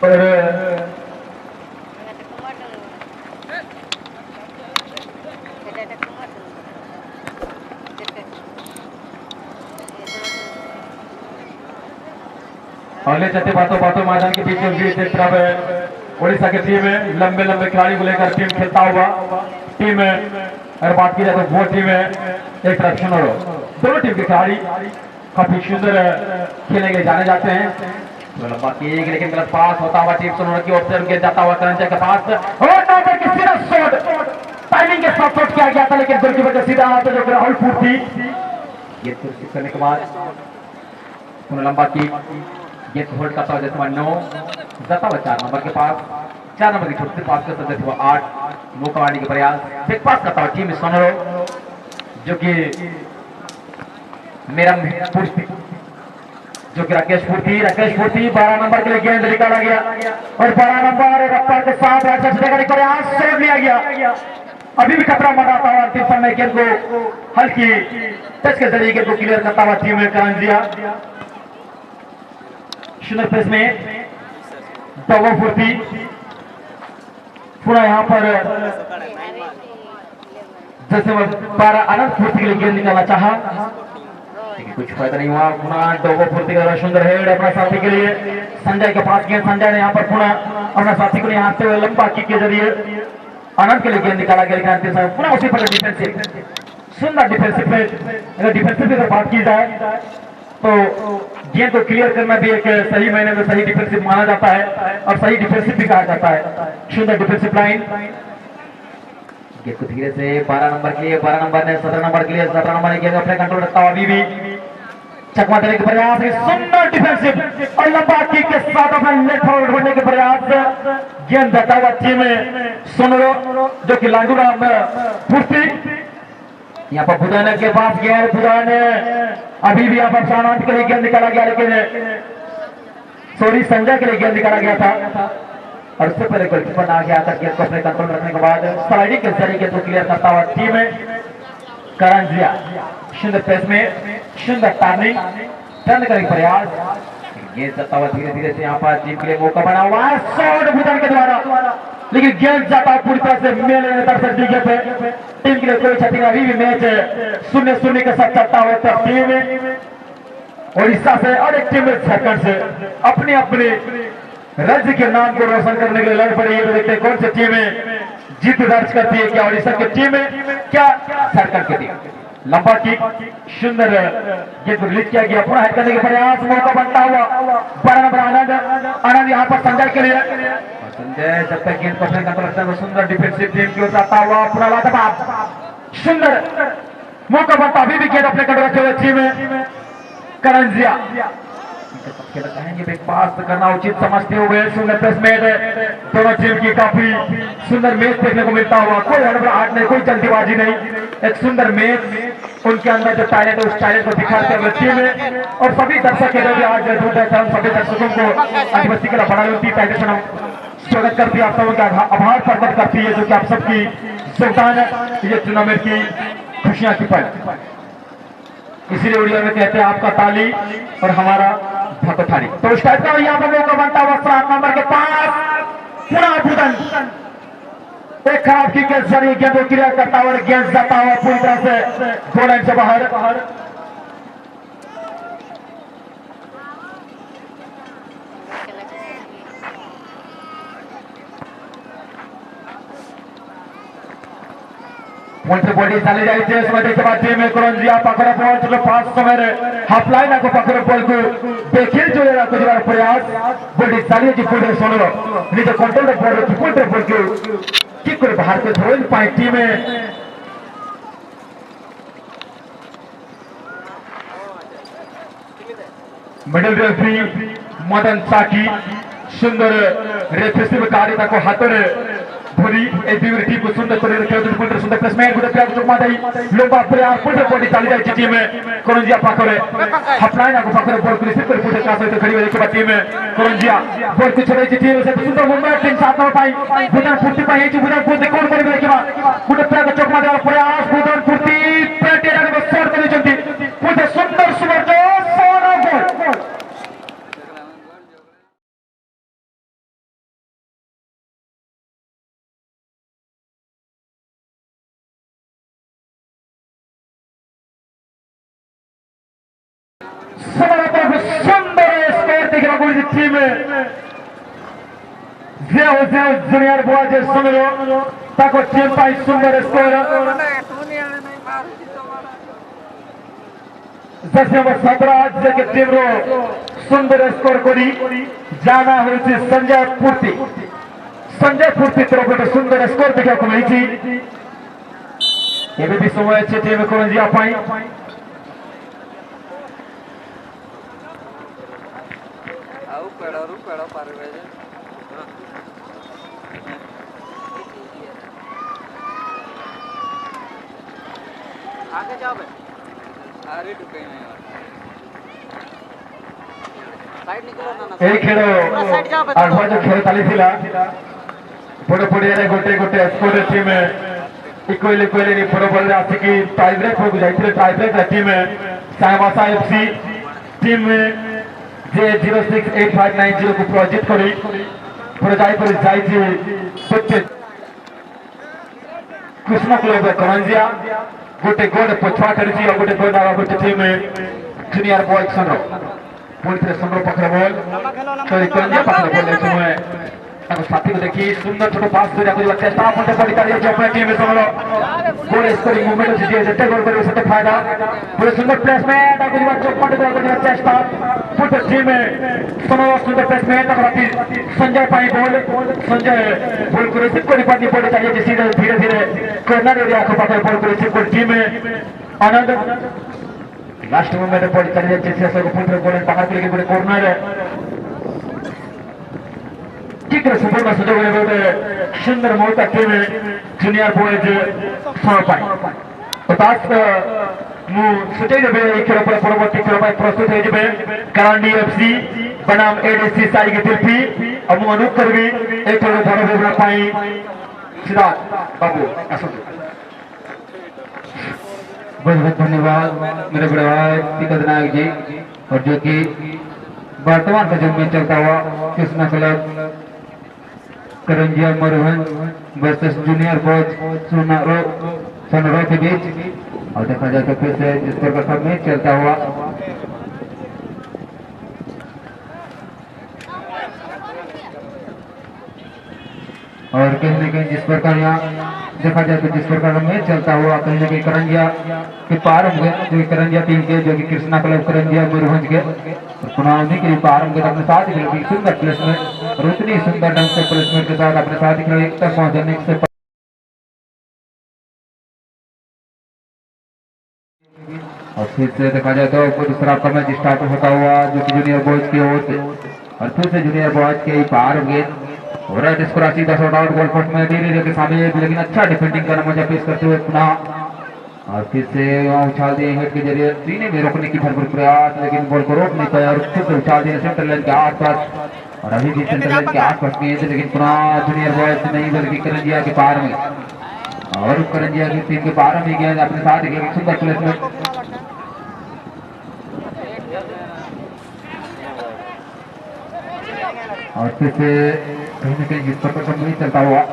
और अगले चलते बातों मैदान के बीच एक तरफ उड़ीसा की टीम है, लंबे लंबे खिलाड़ी को लेकर टीम खेलता हुआ टीम है। अगर बात की जाए तो वो टीम है एक तरफ सुनरो, दोनों टीम के खिलाड़ी काफी सुंदर खेलने के लिए जाने जाते हैं। तो लंबा किक लेकिन गलत पास होता हुआ टीम सुनरो की ओर से उनके जाता हुआ करंजा के पास और की सीधा शॉट टाइमिंग के साथ शॉट किया गया था, लेकिन गोलकीपर का सीधा हाथ जो राहुल पूर्ति ये कोशिश करने के बाद लंबा की ये होल्ड करता हुआ जैसे 9 जाता हुआ 4 नंबर के पास, 4 नंबर की छोटी पास कर सकते थे 8 नो कमाने के प्रयास बिग पास करता हुआ टीम सोनरो जो कि मेरा पूर्ति जो कि राकेश पूर्ति 12 नंबर के लिए गेंद निकाला गया और 12 नंबर रफ्तार के साथ प्रयास सेव लिया गया। अभी भी खतरा मंडाता हुआ अंतिम समय गेंद को हल्की टच के जरिए गेंद को क्लियर करता हुआ टीम में करंजिया सुंदर पेस में दवा फुर्ती पूरा यहाँ पर जैसे 12 अनंत फुर्ती के लिए गेंद निकालना चाहा लेकिन कुछ फायदा नहीं हुआ। पुनः डोगो फुर्ती का सुंदर हेड अपना साथी के लिए संजय के पास गेंद, संजय ने यहाँ पर पुनः अपना साथी को यहाँ से लंबा किक के जरिए अनंत के लिए गेंद निकाला गया, लेकिन अंतिम समय पुनः उसी पर डिफेंसिव सुंदर डिफेंसिव में अगर डिफेंसिव की बात की जाए तो गेंद को क्लियर करना भी एक सही मायने में सही डिफेंसिव माना जाता है और सही डिफेंसिव भी कहा जाता है। सुंदर डिफेंसिव लाइन गेंद को धीरे से 12 नंबर के लिए 12 नंबर ने 17 नंबर के लिए 17 नंबर ने गेंद अपने कंट्रोल रखता हुआ अभी भी चकमा देने के प्रयास, सुंदर डिफेंसिव और लंबा किक के साथ अपना लेग फॉरवर्ड बढ़ने के प्रयास गेंद देता हुआ टीम सोनरो जो कि लांगुरा पूर्ति यहाँ पर बुधान के पास गेंद, बुधान अभी भी यहाँ पर शानांत के लिए गेंद निकाला गया, लेकिन सॉरी संजय के लिए गेंद निकाला गया था और उससे पहले गोलकीपर आ गया था। गेंद को अपने कंट्रोल रखने के बाद स्लाइडिंग के जरिए गेंद को क्लियर करता हुआ टीम करंजिया सुंदर पेस में सुंदर टर्न करने का प्रयास गेंद जाता हुआ धीरे धीरे से यहाँ पर टीम के लिए मौका बना हुआ है शॉट बुधान के द्वारा, लेकिन गेंद जाता है पूरी तरह से मेले दर्शक डीगे पे टीम के लिए कोई क्षति नहीं। अभी भी मैच 0-0 के साथ चलता हुआ तो टीम उड़ीसा से और एक टीम झारखंड से अपने अपने राज्य के नाम को रोशन करने के लिए लड़ पड़ी है। तो देखते हैं कौन सी टीमें जीत दर्ज करती है, क्या उड़ीसा की टीम है क्या झारखंड की टीम। लंबा किक सुंदर गेंद को रिलीज किया गया, पुनः हेड करने के प्रयास मौका बनता हुआ 12 नंबर आनंद यहाँ पर संजय के लिए संजय जब तक गेंद को अपने कंट्रोल रखता है सुंदर डिफेंसिव टीम की ओर जाता हुआ पूरा लाजवाब सुंदर मौका बनता अभी भी गेंद अपने कंट्रोल रखते हुए टीम करंजिया चाहेंगे बिग पास करना उचित समझते हुए सुंदर प्रेस मैच दोनों टीम की काफी सुंदर मैच देखने को मिलता हुआ, कोई हड़बड़ाहट नहीं, कोई जल्दीबाजी नहीं, एक सुंदर मैच उनके अंदर जो टैलेंट है उस टैलेंट को दिखाते हुए टीम है और सभी दर्शक के जो भी आज सभी दर्शकों को आदिवासी कला बनावटी टाइगर हम स्वागत करती है, आप सबों का आभार प्रकट करती है जो कि आप सबकी योगदान है ये टूर्नामेंट की खुशियां की पल। इसीलिए उड़िया में कहते हैं आपका ताली और हमारा भक्ताली। तो उस टाइप का यहाँ पर मौका बनता हुआ 7 नंबर के पास पुनः बुधन एक खराब किक के जरिए गेंद को क्लियर करता हुआ गेंद जाता हुआ पूरी तरह से गोल लाइन से बाहर। बॉडी चली जाइए समय देखते बाद टीम करंजिया पाखर बॉल चलो 5 समय हाफ लाइन आको पाखर बॉल को देखिए जो कुछ प्रयास बॉडी चली जी फुल सोनो निजे कंट्रोल रे बॉल की फुल बॉल को किक कर बाहर के थ्रो इन पाई टीम मिडिल रेफरी मदन साकी सुंदर रेफरी कार्य को हाथ धोनी ए टीम को सुंदर करे रखे फुल सुंदर प्लेसमेंट गुड प्लेयर चुकमा दई लंबा प्लेयर फुल बॉडी चली जाय टीम करंजिया पाखरे हफलाइन को पाखरे बॉल को रिसीव कर फुल का सहित खड़ी होई के टीम करंजिया बॉल को छोड़े टीम से सुंदर मुंबई टीम 7 नंबर पाई बुधन पूर्ति पाई बुधन पूर्ति कोन करे के गुड प्लेयर चुकमा दे प्रयास बुधन पूर्ति पेटेरा को शॉट कर चंती फुल सुंदर सुंदर जो सुंदर स्कोर दिख रहा है टीम जूनियर बॉयज सुंदर ताको टीम पाई सुंदर स्कोर जैसे नंबर 17 जे के टीम रो सुंदर स्कोर करी जाना होइछि संजय पूर्ति तरफ गोटे सुंदर स्कोर देखा को मिली एबे भी समय अच्छे टीम करंजिया पाई आउ पेड़ो पारबे जे आगे जाओ बे अरे टुके में साइड निकलो ना ए खेलो साइड जाओ बे आठवा जो खेल ताली थिला बड़े बड़े रे गोटे स्कोर टीम इक्वली नि बड़ बड़ आसी की टाई ब्रेक हो जाइथिले टाई ब्रेक टीम सायवासा एफसी टीम जे 068590 को प्रोजेक्ट करी पूरा जाई सत्य कृष्ण क्लब करंजिया गोटे गोल पछुआ करछि और गोटे गोल आवा गोटे टीम जूनियर बॉयज सनो पुणी थे समरो पखरे बॉल तो करंजिया पखरे बॉल समय साथी को देखी सुंदर छोटो पास कर चेष्टा पड़ते पड़ी तारी अपने टीम में समरो गोल स्कोरिंग मूवमेंट अछि जे जते गोल करे सेते फायदा पूरे सुंदर प्लेसमेंट आगु जीवा चौपट गोल करने चेष्टा पूरे टीम में समरो सुंदर प्लेसमेंट राती संजय पाई बॉल संजय बॉल को रिसीव करी पानी पड़े चाहिए जे सीधे धीरे कॉर्नर एरिया को पकड़ बॉल को रिसीव कर टीम में आनंद लास्ट मूवमेंट पड़ी चाहिए जैसे सब पूरे गोल बाहर के लिए कॉर्नर ठीक है सुपर में सुजोग ने सुंदर मौका टीम जूनियर बॉयज समपाई तो तास मु सुचै देबे ए खेल पर परवर्ती खेल पर प्रस्तुत हे जेबे करांडी एफसी बनाम एडीसी साई के तिरपी अब मु अनुरोध करबी ए खेल धर देबे पाई सिद्धार्थ बाबू असो बहुत धन्यवाद मेरे बड़े भाई टिकट नायक जी और जो कि वर्तमान का जो मैच चलता हुआ Krishna club Karanjia Mayurbhanj versus junior boys सोनरो के बीच और देखा जाए तो फिर से जिस प्रकार का मैच चलता हुआ और कहीं न कहीं जिस प्रकार यहाँ देखा जाए तो जिस प्रकार का मैच चलता हुआ कहीं न कहीं करंजिया के पार होंगे जो करंजिया टीम के जो कि कृष्णा क्लब करंजिया मयूरभंज के पुनावनी के पार होंगे अपने साथ ही सुंदर प्लेसमेंट और उतनी सुंदर ढंग से प्लेसमेंट के साथ अपने साथ ही एक तक पहुंचने से और फिर से देखा जाए तो दूसरा का मैच स्टार्ट होता हुआ जो कि जूनियर बॉयज की ओर से और फिर से जूनियर बॉयज के पार होंगे और राइट इसको राशि 10 आउट गोल पोस्ट में धीरे के सामने लेकिन अच्छा डिफेंडिंग करना मजा पेश करते हुए पुनः और फिर से उछाल दिए हेड के जरिए सीने में रोकने की भरपूर प्रयास लेकिन बॉल को रोक नहीं पाया और फिर से उछाल दिए सेंटर लाइन के आसपास और अभी भी सेंटर लाइन के आसपास गेंद लेकिन पुनः जूनियर बॉयज नहीं बल्कि करंजिया के पार में और करंजिया की टीम के पार में गेंद अपने साथ एक सुंदर प्लेसमेंट और फिर से कहीं न कहीं जिस प्रकार नहीं चलता हुआ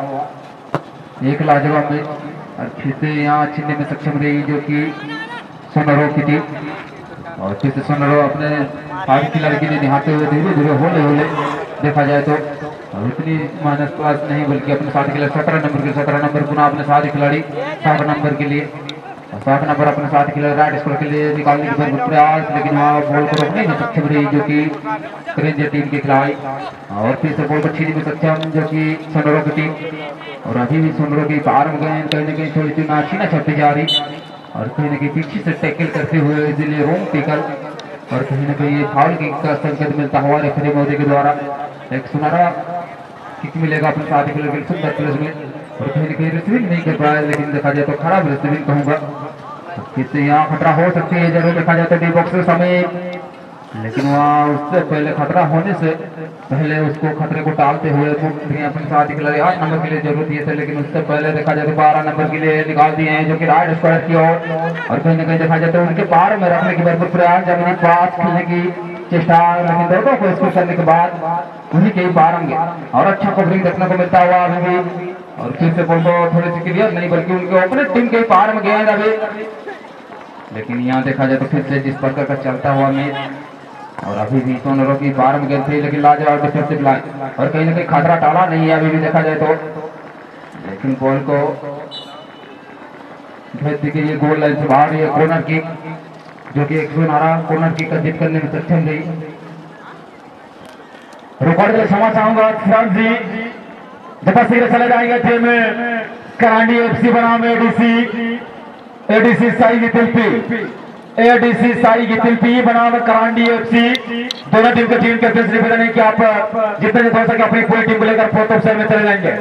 एक लाजवाब मैच और फिर से यहाँ छीनने में सक्षम रही जो कि सोनरो की टीम और फिर से सोनरो अपने आगे खिलाड़ी के लिए निहारते हुए धीरे धीरे होले देखा जाए तो इतनी माइनस क्लास नहीं बल्कि अपने साथ खिलाड़ी 17 नंबर पुनः अपने साथ खिलाड़ी 7 नंबर के लिए 7 नंबर अपने साथ खिलाड़ी राइट स्कोर के लिए निकालने की प्रयास लेकिन वहाँ बॉल को रोकने में सक्षम रही जो कि करंजिया टीम के खिलाड़ी और फिर से बॉल को छीनने में सक्षम जो कि सोनरो की टीम और अभी भी सोनरो की पार में गए कहीं न कहीं थोड़ी सी नाचीना छपती जा रही और कहीं न कहीं पीछे से टैकल करते हुए इसलिए रोंग टेकल और कहीं न कहीं फाउल किक का संकेत मिलता हुआ रेफरी महोदय के द्वारा एक सुनहरा किक मिलेगा अपने साथ खिलाड़ी सुंदर प्लेसमेंट और कहीं न कहीं रिसीविंग नहीं कर पाया लेकिन देखा जाए तो खराब रिसीविंग कहूँगा इससे यहाँ खतरा हो सकती है जरूर देखा जाए तो डी बॉक्स के समय लेकिन वहाँ उससे पहले खतरा होने से पहले उसको खतरे को टालते हुए अपने साथ खिलाड़ी 8 नंबर के लिए जरूरत दिए थे लेकिन उससे पहले देखा जाए तो 12 नंबर के लिए निकाल दिए हैं जो कि राइट स्क्वायर की ओर और कहीं न कहीं देखा जाए तो उनके पार में रखने की भरपूर प्रयास जमीनी पास खेलने की चेष्टा लेकिन दोनों को स्कोर करने के बाद उन्हीं के ही पार होंगे और अच्छा कवरिंग देखने को मिलता हुआ अभी भी और फिर से बॉल को थोड़ी सी क्लियर नहीं बल्कि उनके अपने टीम के ही पार में गए अभी लेकिन यहाँ देखा जाए तो फिर से जिस प्रकार का चलता हुआ मैच और अभी भी सोनरों की 12 में गेंद थी, लेकिन लाजवाब डिफेंसिव लाइन और कहीं ना कहीं खतरा टाला नहीं है अभी भी देखा जाए तो, लेकिन बॉल को भेज दी गई गोल लाइन से बाहर। ये कॉर्नर किक जो कि 111 कॉर्नर किक का जीत करने में सक्षम रही। रिकॉर्ड के क्षमा चाहूंगा श्राम जी, जब सीधे चले जाएंगे टीम में करांडी एफसी बनाम एडीसी साई की तिल्पी, एडीसी साई की तिल्पी बनाम करांडी एफसी। दोनों टीम के टीम कैप्टन से निवेदन है कि आप जितने हो सके अपनी पूरी टीम को लेकर फोर्थ ऑफिसर में चले जाएंगे।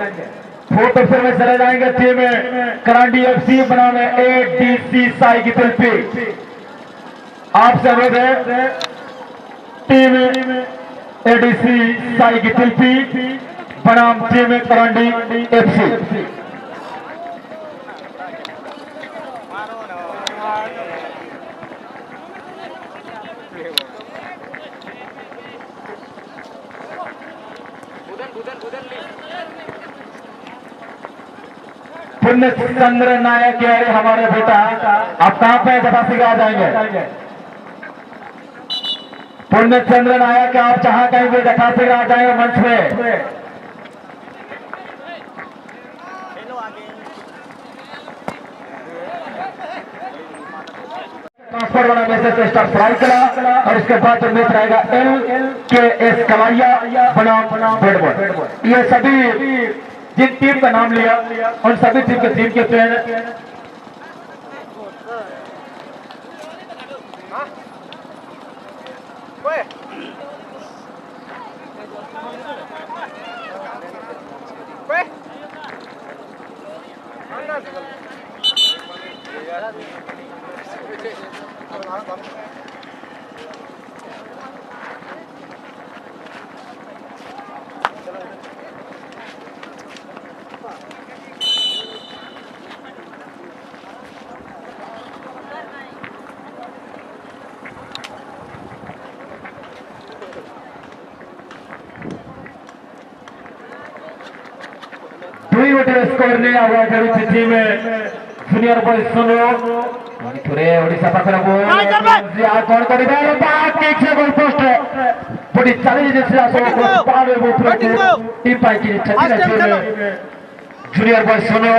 फोर्थ ऑफिसर में चले जाएंगे टीम में करांडी एफसी बनाम एडीसी साई की तिल्पी। आपसे अनुरोध है टीम एडीसी साई की तिल्पी बनाम टीम करांडी एफसी। पुण्य चंद्र नायक यार हमारे बेटा, आप कहां पे जटा से आ जाएंगे? पुण्य चंद्र नायक आप जहां कहीं भी जटा से आ जाएंगे मंच में। ट्रांसफर वाला मैसेज से स्टार्ट फ्राई करा और इसके बाद जो मैच रहेगा LKS कलाइया बनाम बैट बॉल। ये सभी जिन टीम का नाम लिया उन सभी टीम के टीम कैप्टन स्कोर नहीं आया चिट्ठी में जूनियर बॉय सुनो थोड़े ओडिशा पाखर कौन कर गोल पोस्ट पुटी चली जूनियर बॉय सुनो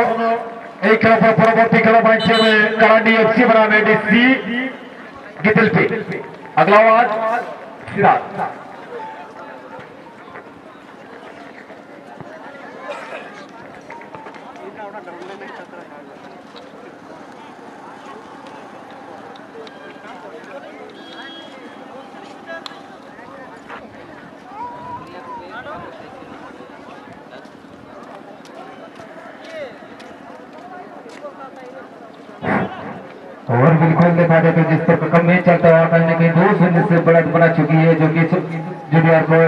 এই খেলা পরবর্তী খেলা পাইছে करांडी एफसी बनाम एडीसी गितिलपी। अगला आवाज सिराज। और बिल्कुल देखा जाए तो जिस पर कम मैच चलता है कहीं ना कहीं 2-0 से बढ़त बना चुकी है जो कि जूनियर को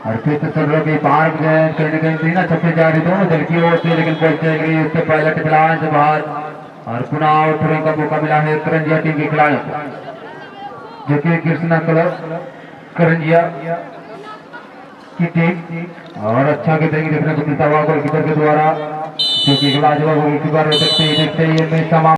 और फिर तो सोनरो की बाहर कहीं ना कहीं बिना छक्के जा रही दोनों दल की ओर से, लेकिन बॉल चल गई उसके पहले खिलाड़ी से बाहर और पुनः आउट होने का मौका मिला है करंजिया टीम के खिलाड़ियों को, जो कि कृष्णा क्लब करंजिया की टीम। और अच्छा गेंद देखने को मिलता हुआ गोलकीपर के द्वारा जो कि लाजवाब गोलकीपर देखते ही ये मैच समाप्त।